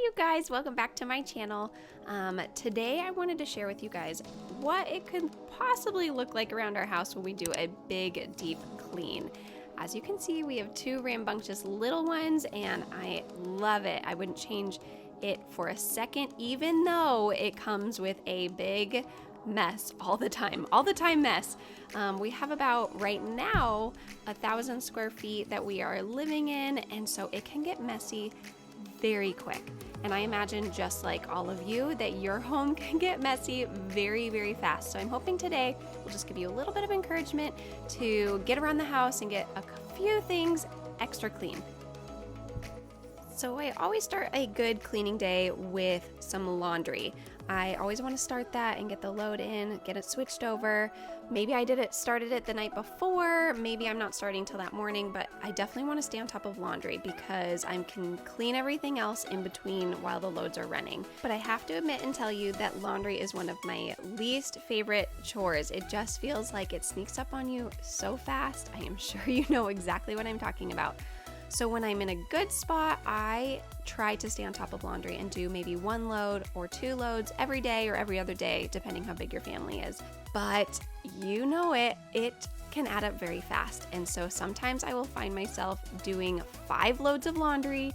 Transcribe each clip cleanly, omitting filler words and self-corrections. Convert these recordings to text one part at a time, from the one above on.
you guys, welcome back to my channel. Today I wanted to share with you guys what it could possibly look like around our house when we do a big deep clean. As you can see, we have two rambunctious little ones and I love it. I wouldn't change it for a second, even though it comes with a big mess all the time mess. We have about right now 1,000 square feet that we are living in, and so it can get messy very quick. And I imagine, just like all of you, that your home can get messy very, very fast. So I'm hoping today will just give you a little bit of encouragement to get around the house and get a few things extra clean. So I always start a good cleaning day with some laundry. I always want to start that and get the load in, get it switched over. Maybe I started it the night before, maybe I'm not starting till that morning, but I definitely want to stay on top of laundry because I can clean everything else in between while the loads are running. But I have to admit and tell you that laundry is one of my least favorite chores. It just feels like it sneaks up on you so fast. I am sure you know exactly what I'm talking about. So when I'm in a good spot, I try to stay on top of laundry and do maybe one load or two loads every day or every other day, depending how big your family is. But you know it can add up very fast. And so sometimes I will find myself doing 5 loads of laundry,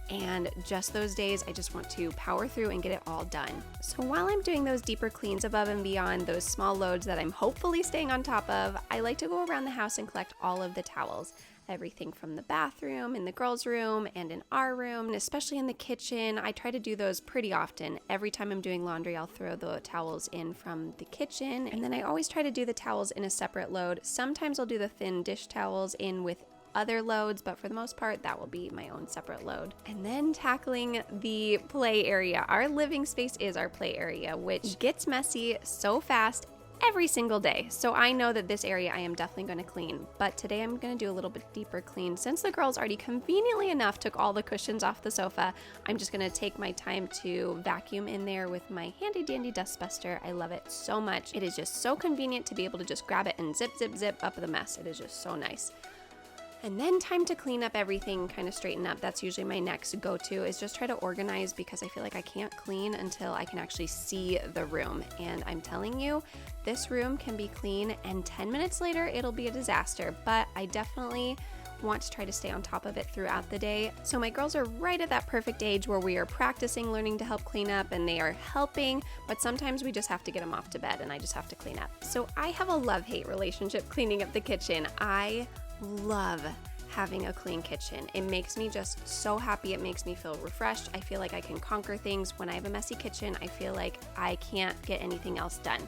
and just those days I just want to power through and get it all done. So while I'm doing those deeper cleans above and beyond those small loads that I'm hopefully staying on top of, I like to go around the house and collect all of the towels. Everything from the bathroom, in the girls' room, and in our room, and especially in the kitchen. I try to do those pretty often. Every time I'm doing laundry, I'll throw the towels in from the kitchen, and then I always try to do the towels in a separate load. Sometimes I'll do the thin dish towels in with other loads, but for the most part, that will be my own separate load. And then tackling the play area. Our living space is our play area, which gets messy so fast every single day. So I know that this area I am definitely going to clean, but today I'm going to do a little bit deeper clean. Since the girls already conveniently enough took all the cushions off the sofa, I'm just going to take my time to vacuum in there with my handy dandy dustbuster. I love it so much. It is just so convenient to be able to just grab it and zip, zip, zip up the mess. It is just so nice. And then time to clean up everything, kind of straighten up. That's usually my next go-to, is just try to organize, because I feel like I can't clean until I can actually see the room. And I'm telling you, this room can be clean and 10 minutes later it'll be a disaster, but I definitely want to try to stay on top of it throughout the day. So my girls are right at that perfect age where we are practicing learning to help clean up, and they are helping, but sometimes we just have to get them off to bed and I just have to clean up. So I have a love-hate relationship cleaning up the kitchen. I love having a clean kitchen. It makes me just so happy. It makes me feel refreshed. I feel like I can conquer things. When I have a messy kitchen, I feel like I can't get anything else done.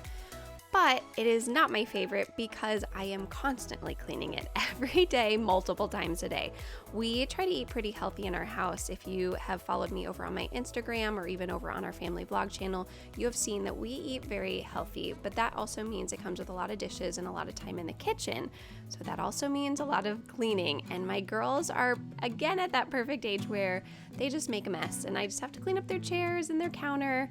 But it is not my favorite because I am constantly cleaning it every day, multiple times a day. We try to eat pretty healthy in our house. If you have followed me over on my Instagram or even over on our family vlog channel, you have seen that we eat very healthy, but that also means it comes with a lot of dishes and a lot of time in the kitchen. So that also means a lot of cleaning. And my girls are again at that perfect age where they just make a mess and I just have to clean up their chairs and their counter.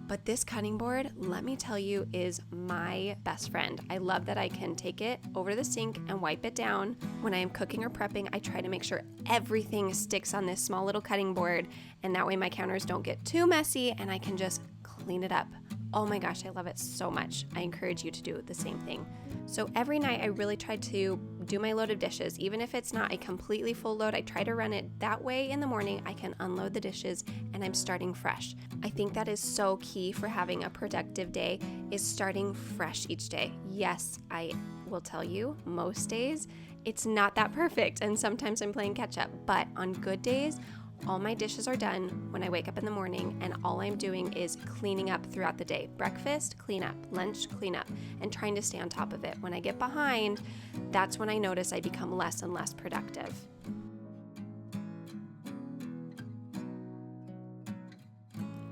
But this cutting board, let me tell you, is my best friend. I love that I can take it over to the sink and wipe it down. When I am cooking or prepping, I try to make sure everything sticks on this small little cutting board, and that way my counters don't get too messy and I can just clean it up. Oh my gosh, I love it so much. I encourage you to do the same thing. So every night I really try to do my load of dishes. Even if it's not a completely full load, I try to run it that way. In the morning I can unload the dishes and I'm starting fresh. I think that is so key for having a productive day, is starting fresh each day. Yes, I will tell you, most days it's not that perfect and sometimes I'm playing catch up, but on good days, all my dishes are done when I wake up in the morning, and all I'm doing is cleaning up throughout the day. Breakfast, clean up. Lunch, clean up. And trying to stay on top of it. When I get behind, that's when I notice I become less and less productive.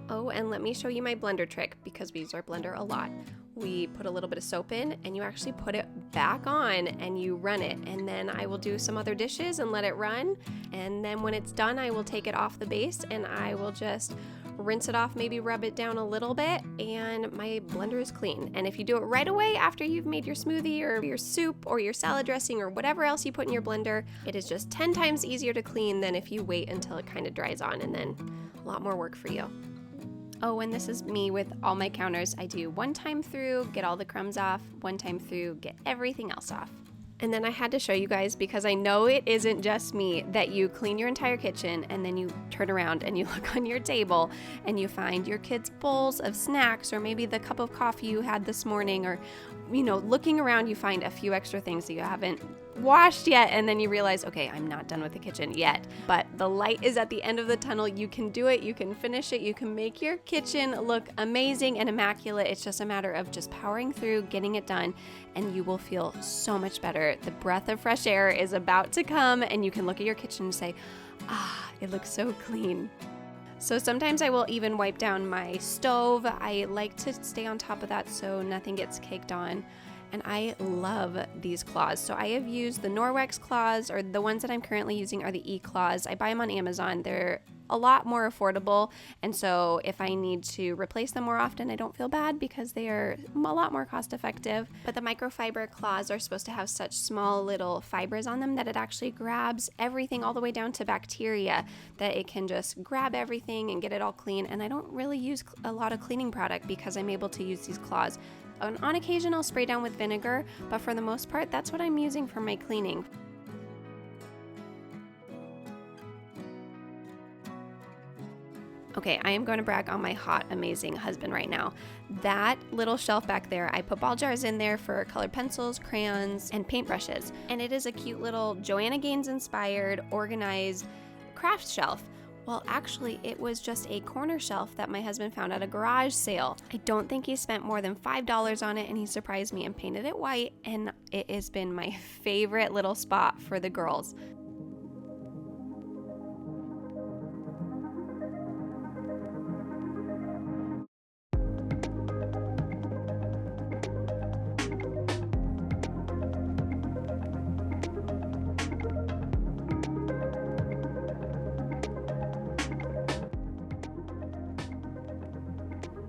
Oh, and let me show you my blender trick, because we use our blender a lot. We put a little bit of soap in and you actually put it back on and you run it, and then I will do some other dishes and let it run, and then when it's done I will take it off the base and I will just rinse it off, maybe rub it down a little bit, and my blender is clean. And if you do it right away after you've made your smoothie or your soup or your salad dressing or whatever else you put in your blender, it is just 10 times easier to clean than if you wait until it kind of dries on and then a lot more work for you. Oh, and this is me with all my counters. I do one time through, get all the crumbs off, one time through, get everything else off. And then I had to show you guys, because I know it isn't just me, that you clean your entire kitchen and then you turn around and you look on your table and you find your kids' bowls of snacks, or maybe the cup of coffee you had this morning, or, you know, looking around you find a few extra things that you haven't washed yet, and then you realize, okay, I'm not done with the kitchen yet, but the light is at the end of the tunnel. You can do it, you can finish it, you can make your kitchen look amazing and immaculate. It's just a matter of just powering through, getting it done, and you will feel so much better. The breath of fresh air is about to come, and you can look at your kitchen and say, ah, it looks so clean. So sometimes I will even wipe down my stove. I like to stay on top of that so nothing gets caked on. And I love these claws. So I have used the Norwex claws, or the ones that I'm currently using are the E-claws. I buy them on Amazon. They're a lot more affordable. And so if I need to replace them more often, I don't feel bad because they are a lot more cost effective. But the microfiber claws are supposed to have such small little fibers on them that it actually grabs everything all the way down to bacteria, that it can just grab everything and get it all clean. And I don't really use a lot of cleaning product because I'm able to use these claws. On occasion, I'll spray down with vinegar, but for the most part, that's what I'm using for my cleaning. Okay, I am going to brag on my hot, amazing husband right now. That little shelf back there, I put ball jars in there for colored pencils, crayons, and paintbrushes. And it is a cute little Joanna Gaines inspired, organized craft shelf. Well, actually, it was just a corner shelf that my husband found at a garage sale. I don't think he spent more than $5 on it, and he surprised me and painted it white, and it has been my favorite little spot for the girls.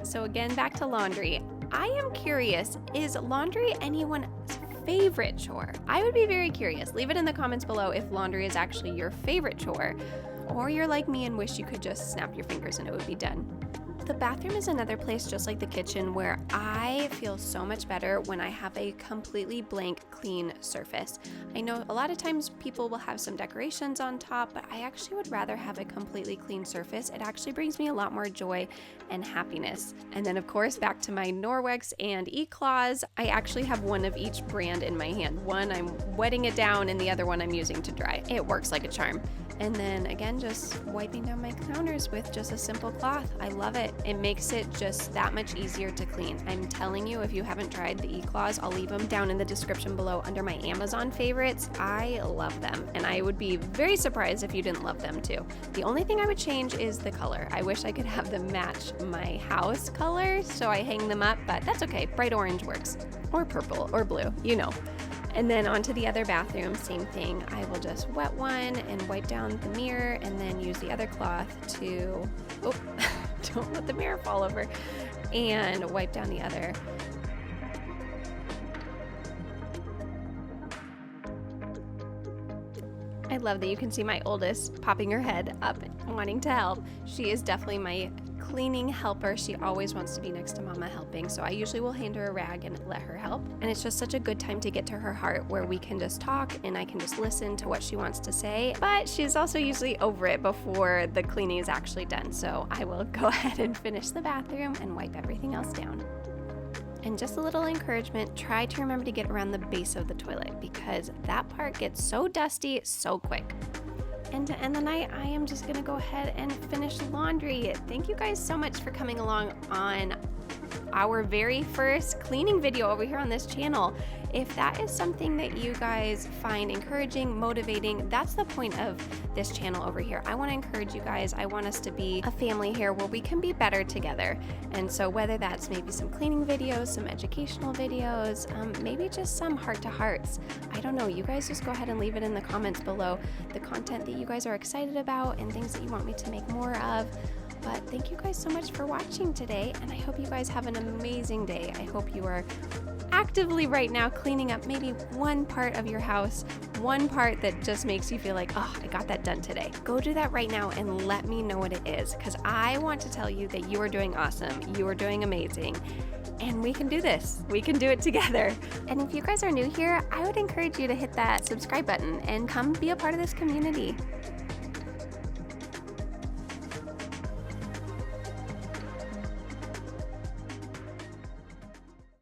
So again, back to laundry. I am curious, is laundry anyone's favorite chore? I would be very curious. Leave it in the comments below if laundry is actually your favorite chore, or you're like me and wish you could just snap your fingers and it would be done. The bathroom is another place, just like the kitchen, where I feel so much better when I have a completely blank, clean surface. I know a lot of times people will have some decorations on top, but I actually would rather have a completely clean surface. It actually brings me a lot more joy and happiness. And then of course, back to my Norwex and E-claws, I actually have one of each brand in my hand. One I'm wetting it down and the other one I'm using to dry. It works like a charm. And then again, just wiping down my counters with just a simple cloth. I love it. It makes it just that much easier to clean. I'm telling you, if you haven't tried the E-claws, I'll leave them down in the description below under my Amazon favorites. I love them, and I would be very surprised if you didn't love them too. The only thing I would change is the color. I wish I could have them match my house color, so I hang them up, but that's okay. Bright orange works, or purple, or blue, you know. And then onto the other bathroom, same thing. I will just wet one and wipe down the mirror, and then use the other cloth to, don't let the mirror fall over, and wipe down the other. I love that you can see my oldest popping her head up, wanting to help. She is definitely my cleaning helper. She always wants to be next to Mama helping, so I usually will hand her a rag and let her help. And it's just such a good time to get to her heart, where we can just talk and I can just listen to what she wants to say. But she's also usually over it before the cleaning is actually done, so I will go ahead and finish the bathroom and wipe everything else down. And just a little encouragement, try to remember to get around the base of the toilet, because that part gets so dusty so quick. And to end the night, I am just gonna go ahead and finish laundry. Thank you guys so much for coming along on our very first cleaning video over here on this channel. If that is something that you guys find encouraging, motivating, that's the point of this channel over here. I want to encourage you guys. I want us to be a family here where we can be better together. And so whether that's maybe some cleaning videos, some educational videos, maybe just some heart-to-hearts, I don't know. You guys just go ahead and leave it in the comments below, the content that you guys are excited about and things that you want me to make more of. But thank you guys so much for watching today, and I hope you guys have an amazing day. I hope you are actively right now cleaning up maybe one part of your house, one part that just makes you feel like, oh, I got that done today, go do that right now and let me know what it is, because I want to tell you that you are doing awesome, you are doing amazing, and we can do this. We can do it together. And if you guys are new here, I would encourage you to hit that subscribe button and come be a part of this community.